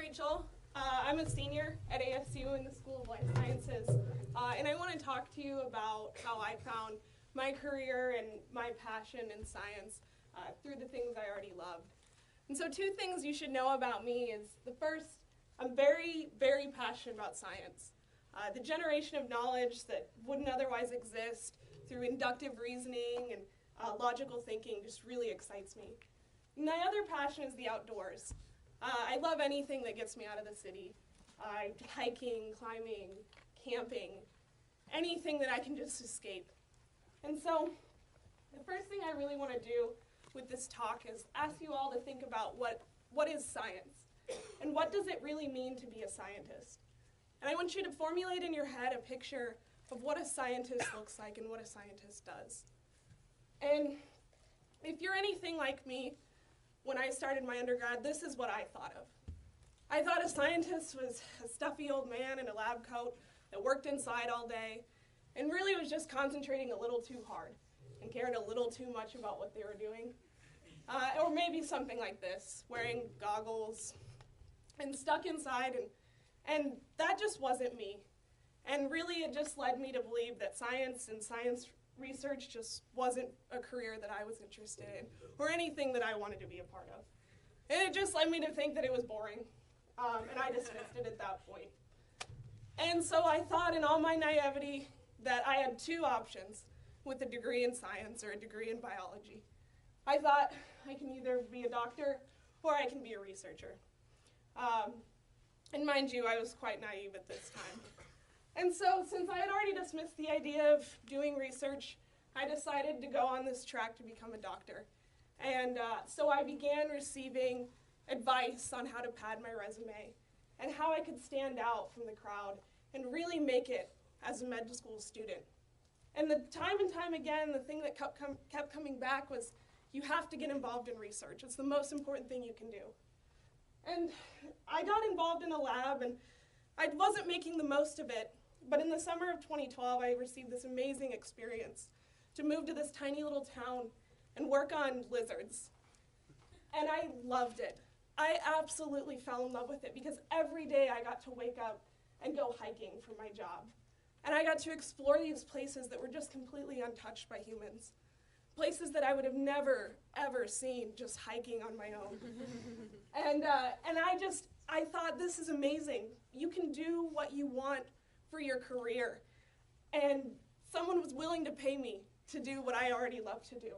Rachel. I'm a senior at ASU in the School of Life Sciences, and I want to talk to you about how I found my career and my passion in science through the things I already loved. And so 2 things you should know about me is, the first, I'm very, very passionate about science. The generation of knowledge that wouldn't otherwise exist through inductive reasoning and logical thinking just really excites me. My other passion is the outdoors. I love anything that gets me out of the city. Hiking, climbing, camping, anything that I can just escape. And so the first thing I really want to do with this talk is ask you all to think about what is science and what does it really mean to be a scientist. And I want you to formulate in your head a picture of what a scientist looks like and what a scientist does. And if you're anything like me, when I started my undergrad, this is what I thought of. I thought a scientist was a stuffy old man in a lab coat that worked inside all day and really was just concentrating a little too hard and cared a little too much about what they were doing. Or maybe something like this, wearing goggles and stuck inside, and that just wasn't me. And really it just led me to believe that science and science research just wasn't a career that I was interested in or anything that I wanted to be a part of. And it just led me to think that it was boring, and I dismissed it at that point. And so I thought in all my naivety that I had 2 options with a degree in science or a degree in biology. I thought I can either be a doctor or I can be a researcher. And mind you, I was quite naive at this time. And so since I had already dismissed the idea of doing research, I decided to go on this track to become a doctor. And so I began receiving advice on how to pad my resume and how I could stand out from the crowd and really make it as a med school student. And time and time again, the thing that kept coming back was, you have to get involved in research. It's the most important thing you can do. And I got involved in a lab, and I wasn't making the most of it. But in the summer of 2012, I received this amazing experience to move to this tiny little town and work on lizards. And I loved it. I absolutely fell in love with it because every day I got to wake up and go hiking for my job. And I got to explore these places that were just completely untouched by humans. Places that I would have never, ever seen just hiking on my own. And I thought, this is amazing. You can do what you want for your career. And someone was willing to pay me to do what I already love to do.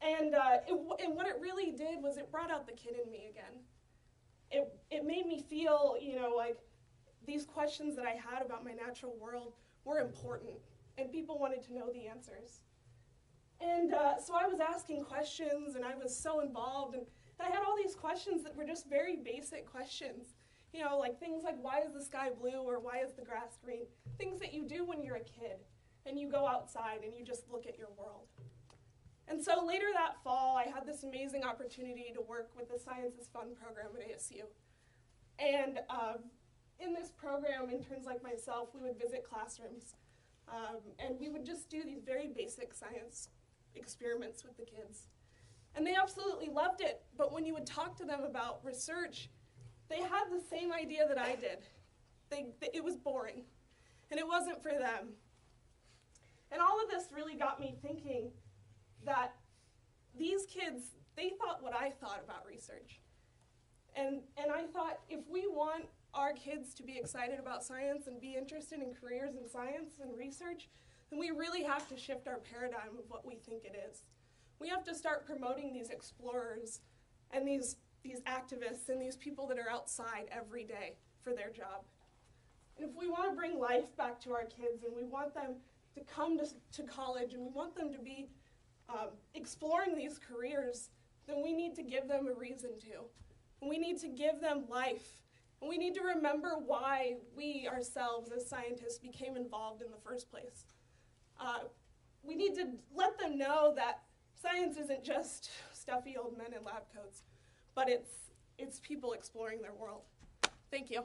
And what it really did was it brought out the kid in me again. It made me feel, like these questions that I had about my natural world were important, and people wanted to know the answers. And so I was asking questions, and I was so involved, and I had all these questions that were just very basic questions. Like things like, why is the sky blue, or why is the grass green? Things that you do when you're a kid, and you go outside and you just look at your world. And so later that fall, I had this amazing opportunity to work with the Science is Fun program at ASU. And in this program, interns like myself, we would visit classrooms, and we would just do these very basic science experiments with the kids. And they absolutely loved it, but when you would talk to them about research, they had the same idea that I did. It was boring, and it wasn't for them. And all of this really got me thinking that these kids, they thought what I thought about research. And I thought, if we want our kids to be excited about science and be interested in careers in science and research, then we really have to shift our paradigm of what we think it is. We have to start promoting these explorers and these activists and these people that are outside every day for their job. And if we want to bring life back to our kids, and we want them to come to college, and we want them to be exploring these careers, then we need to give them a reason to. And we need to give them life. And we need to remember why we ourselves as scientists became involved in the first place. We need to let them know that science isn't just stuffy old men in lab coats, but it's people exploring their world. Thank you.